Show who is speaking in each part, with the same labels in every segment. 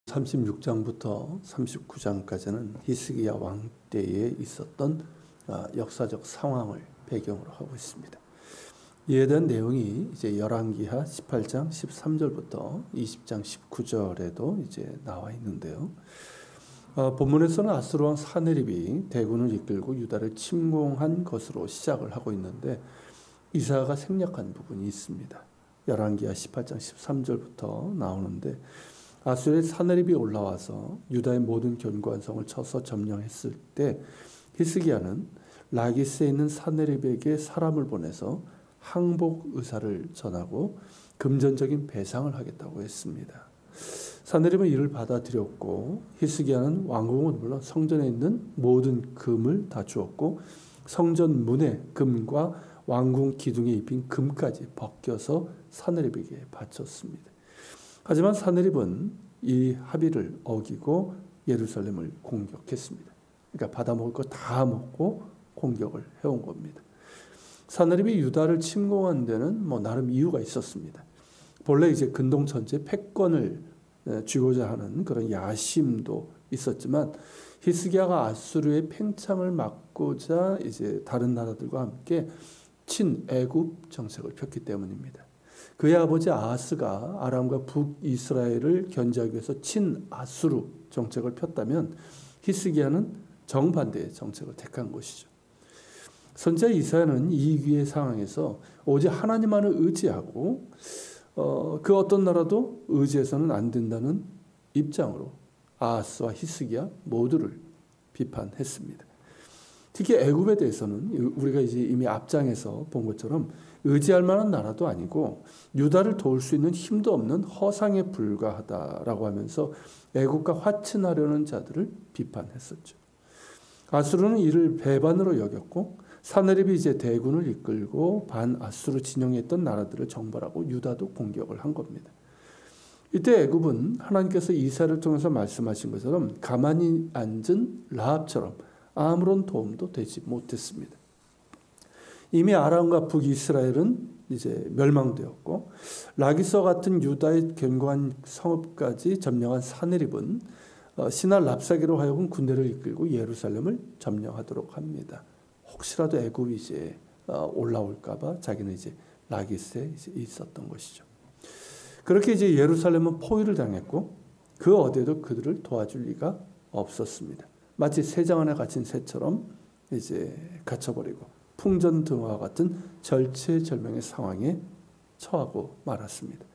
Speaker 1: 36장부터 39장까지는 히스기야 왕 때에 있었던 역사적 상황을 배경으로 하고 있습니다. 이에 대한 내용이 이제 열왕기하 18장 13절부터 20장 19절에도 이제 나와 있는데요. 본문에서는 아수르 왕 사네립이 대군을 이끌고 유다를 침공한 것으로 시작을 하고 있는데 이사야가 생략한 부분이 있습니다. 열왕기하 18장 13절부터 나오는데 아수르의 사네립이 올라와서 유다의 모든 견고한 성을 쳐서 점령했을 때 히스기야는 라기스에 있는 사네립에게 사람을 보내서 항복 의사를 전하고 금전적인 배상을 하겠다고 했습니다. 사네립은 이를 받아들였고 히스기야는 왕궁은 물론 성전에 있는 모든 금을 다 주었고 성전 문에 금과 왕궁 기둥에 입힌 금까지 벗겨서 사네립에게 바쳤습니다. 하지만 사네립은 이 합의를 어기고 예루살렘을 공격했습니다. 그러니까 받아먹을 거 다 먹고 공격을 해온 겁니다. 사네립이 유다를 침공한 데는 나름 이유가 있었습니다. 본래 이제 근동천지의 패권을 쥐고자 하는 그런 야심도 있었지만 히스기야가 아수르의 팽창을 막고자 이제 다른 나라들과 함께 친애굽 정책을 폈기 때문입니다. 그의 아버지 아하스가 아람과 북이스라엘을 견제하기 위해서 친아수르 정책을 폈다면 히스기야는 정반대의 정책을 택한 것이죠. 선지자 이사야는 이 위기의 상황에서 오직 하나님만을 의지하고 그 어떤 나라도 의지해서는 안 된다는 입장으로 아하스와 히스기야 모두를 비판했습니다. 특히 애굽에 대해서는 우리가 이제 이미 앞장에서 본 것처럼 의지할 만한 나라도 아니고 유다를 도울 수 있는 힘도 없는 허상에 불과하다라고 하면서 애굽과 화친하려는 자들을 비판했었죠. 아수르는 이를 배반으로 여겼고 사네립이 이제 대군을 이끌고 반아수르 진영에 있던 나라들을 정벌하고 유다도 공격을 한 겁니다. 이때 애굽은 하나님께서 이사야를 통해서 말씀하신 것처럼 가만히 앉은 라합처럼 아무런 도움도 되지 못했습니다. 이미 아람과 북이스라엘은 이제 멸망되었고 라기스와 같은 유다의 견고한 성읍까지 점령한 사네립은 신하 랍사게로 하여금 군대를 이끌고 예루살렘을 점령하도록 합니다. 혹시라도 애굽이 이제 올라올까봐 자기는 이제 라기스에 이제 있었던 것이죠. 그렇게 이제 예루살렘은 포위를 당했고 그 어디에도 그들을 도와줄 리가 없었습니다. 마치 새장 안에 갇힌 새처럼 이제 갇혀버리고 풍전등화와 같은 절체절명의 상황에 처하고 말았습니다.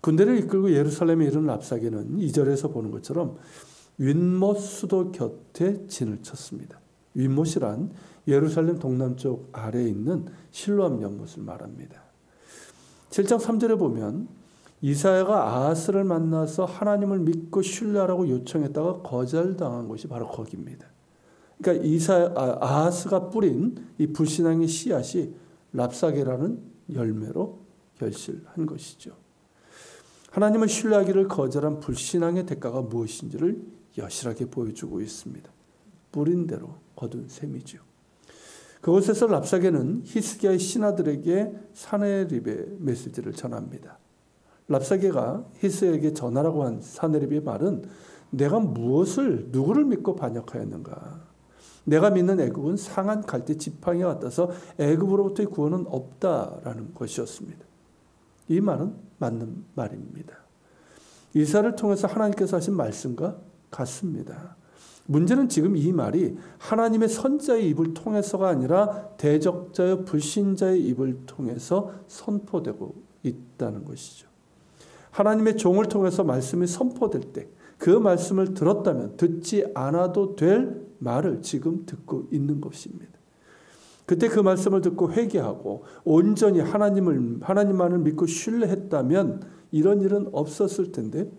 Speaker 1: 군대를 이끌고 예루살렘에 이른 랍사게는 2절에서 보는 것처럼 윗못 수도 곁에 진을 쳤습니다. 윗못이란 예루살렘 동남쪽 아래에 있는 실로암 연못을 말합니다. 7장 3절에 보면 이사야가 아하스를 만나서 하나님을 믿고 신뢰하라고 요청했다가 거절당한 곳이 바로 거기입니다. 그러니까 아하스가 뿌린 이 불신앙의 씨앗이 랍사게라는 열매로 결실한 것이죠. 하나님을 신뢰하기를 거절한 불신앙의 대가가 무엇인지를 여실하게 보여주고 있습니다. 뿌린 대로 거둔 셈이죠. 그곳에서 랍사게는 히스기야의 신하들에게 사네립의 메시지를 전합니다. 랍사게가 히스기야에게 전하라고 한 사네립의 말은 내가 누구를 믿고 반역하였는가? 내가 믿는 애굽은 상한 갈대 지팡이 같아서 애굽으로부터의 구원은 없다라는 것이었습니다. 이 말은 맞는 말입니다. 이사야를 통해서 하나님께서 하신 말씀과 같습니다. 문제는 지금 이 말이 하나님의 선자의 입을 통해서가 아니라 대적자여 불신자의 입을 통해서 선포되고 있다는 것이죠. 하나님의 종을 통해서 말씀이 선포될 때 그 말씀을 들었다면 듣지 않아도 될 말을 지금 듣고 있는 것입니다. 그때 그 말씀을 듣고 회개하고 온전히 하나님만을 믿고 신뢰했다면 이런 일은 없었을 텐데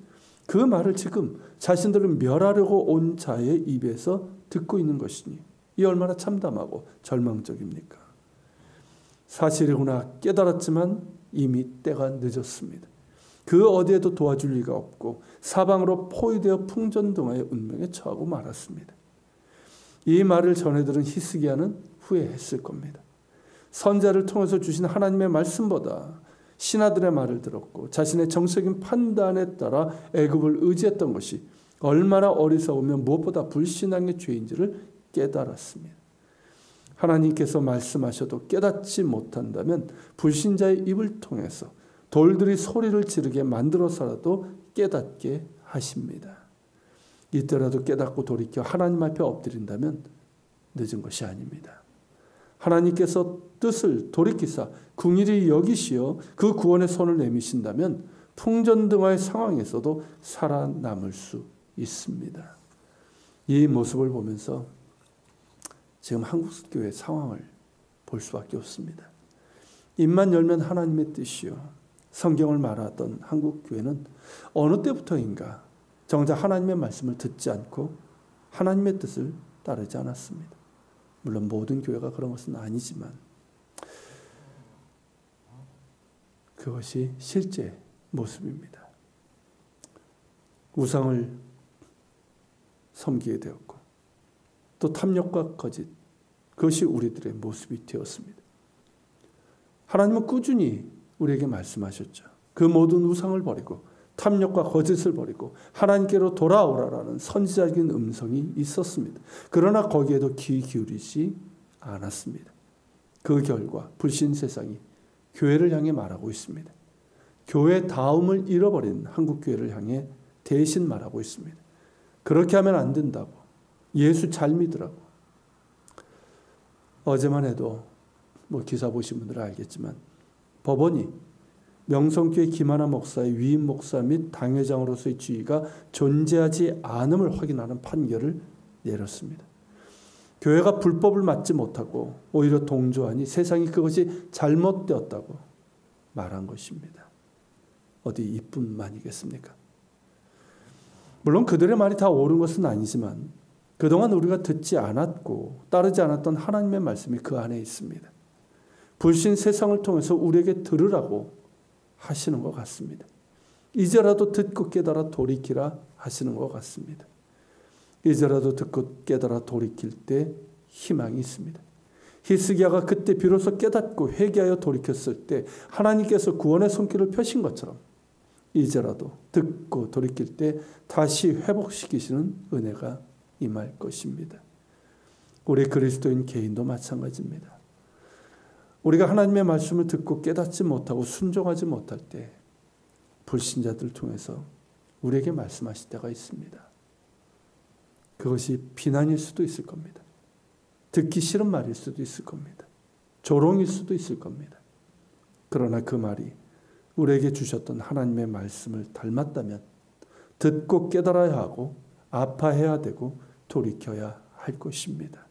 Speaker 1: 그 말을 지금 자신들을 멸하려고 온 자의 입에서 듣고 있는 것이니 이 얼마나 참담하고 절망적입니까? 사실이구나 깨달았지만 이미 때가 늦었습니다. 그 어디에도 도와줄 리가 없고 사방으로 포위되어 풍전등화의 운명에 처하고 말았습니다. 이 말을 전해들은 히스기야는 후회했을 겁니다. 선자를 통해서 주신 하나님의 말씀보다 신하들의 말을 들었고 자신의 정적인 판단에 따라 애굽을 의지했던 것이 얼마나 어리석으며 무엇보다 불신앙의 죄인지를 깨달았습니다. 하나님께서 말씀하셔도 깨닫지 못한다면 불신자의 입을 통해서 돌들이 소리를 지르게 만들어서라도 깨닫게 하십니다. 이때라도 깨닫고 돌이켜 하나님 앞에 엎드린다면 늦은 것이 아닙니다. 하나님께서 뜻을 돌이키사 긍휼히 여기시어 그 구원의 손을 내미신다면 풍전등화의 상황에서도 살아남을 수 있습니다. 이 모습을 보면서 지금 한국교회 상황을 볼 수밖에 없습니다. 입만 열면 하나님의 뜻이요 성경을 말하던 한국교회는 어느 때부터인가 정작 하나님의 말씀을 듣지 않고 하나님의 뜻을 따르지 않았습니다. 물론 모든 교회가 그런 것은 아니지만 그것이 실제 모습입니다. 우상을 섬기게 되었고 또 탐욕과 거짓, 그것이 우리들의 모습이 되었습니다. 하나님은 꾸준히 우리에게 말씀하셨죠. 그 모든 우상을 버리고 탐욕과 거짓을 버리고 하나님께로 돌아오라라는 선지자적인 음성이 있었습니다. 그러나 거기에도 귀 기울이지 않았습니다. 그 결과 불신 세상이 교회를 향해 말하고 있습니다. 교회 다움을 잃어버린 한국교회를 향해 대신 말하고 있습니다. 그렇게 하면 안 된다고. 예수 잘 믿으라고. 어제만 해도 기사 보신 분들은 알겠지만 법원이 명성교회 김하나 목사의 위임 목사 및 당회장으로서의 지위가 존재하지 않음을 확인하는 판결을 내렸습니다. 교회가 불법을 막지 못하고 오히려 동조하니 세상이 그것이 잘못되었다고 말한 것입니다. 어디 이뿐만이겠습니까? 물론 그들의 말이 다 옳은 것은 아니지만 그동안 우리가 듣지 않았고 따르지 않았던 하나님의 말씀이 그 안에 있습니다. 불신 세상을 통해서 우리에게 들으라고 하시는 것 같습니다. 이제라도 듣고 깨달아 돌이키라 하시는 것 같습니다. 이제라도 듣고 깨달아 돌이킬 때 희망이 있습니다. 히스기야가 그때 비로소 깨닫고 회개하여 돌이켰을 때 하나님께서 구원의 손길을 펴신 것처럼 이제라도 듣고 돌이킬 때 다시 회복시키시는 은혜가 임할 것입니다. 우리 그리스도인 개인도 마찬가지입니다. 우리가 하나님의 말씀을 듣고 깨닫지 못하고 순종하지 못할 때 불신자들을 통해서 우리에게 말씀하실 때가 있습니다. 그것이 비난일 수도 있을 겁니다. 듣기 싫은 말일 수도 있을 겁니다. 조롱일 수도 있을 겁니다. 그러나 그 말이 우리에게 주셨던 하나님의 말씀을 닮았다면 듣고 깨달아야 하고 아파해야 되고 돌이켜야 할 것입니다.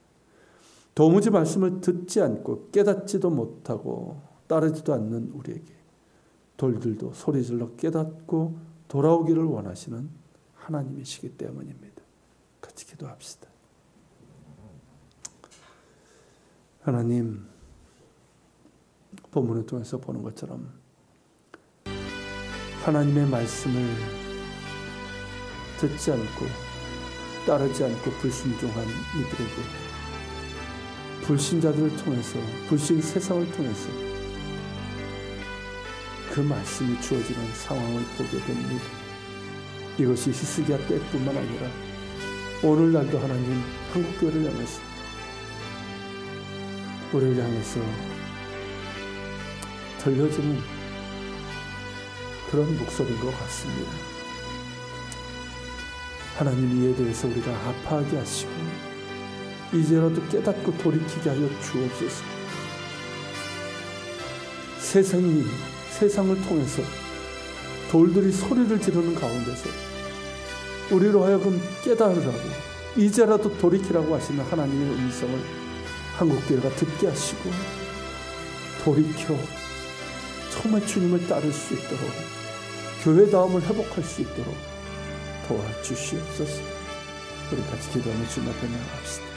Speaker 1: 도무지 말씀을 듣지 않고 깨닫지도 못하고 따르지도 않는 우리에게 돌들도 소리질러 깨닫고 돌아오기를 원하시는 하나님이시기 때문입니다. 같이 기도합시다. 하나님, 본문을 통해서 보는 것처럼 하나님의 말씀을 듣지 않고 따르지 않고 불순종한 이들에게 불신자들을 통해서 불신 세상을 통해서 그 말씀이 주어지는 상황을 보게 됩니다. 이것이 히스기야 때뿐만 아니라 오늘날도 하나님 한국교회를 향해서 우리를 향해서 들려지는 그런 목소리인 것 같습니다. 하나님 이에 대해서 우리가 아파하게 하시고 이제라도 깨닫고 돌이키게 하여 주옵소서. 세상을 통해서 돌들이 소리를 지르는 가운데서 우리로 하여금 깨달으라고 이제라도 돌이키라고 하시는 하나님의 음성을 한국교회가 듣게 하시고 돌이켜 정말 주님을 따를 수 있도록 교회다움을 회복할 수 있도록 도와주시옵소서. 우리 같이 기도하며 주님 앞에 나아갑시다.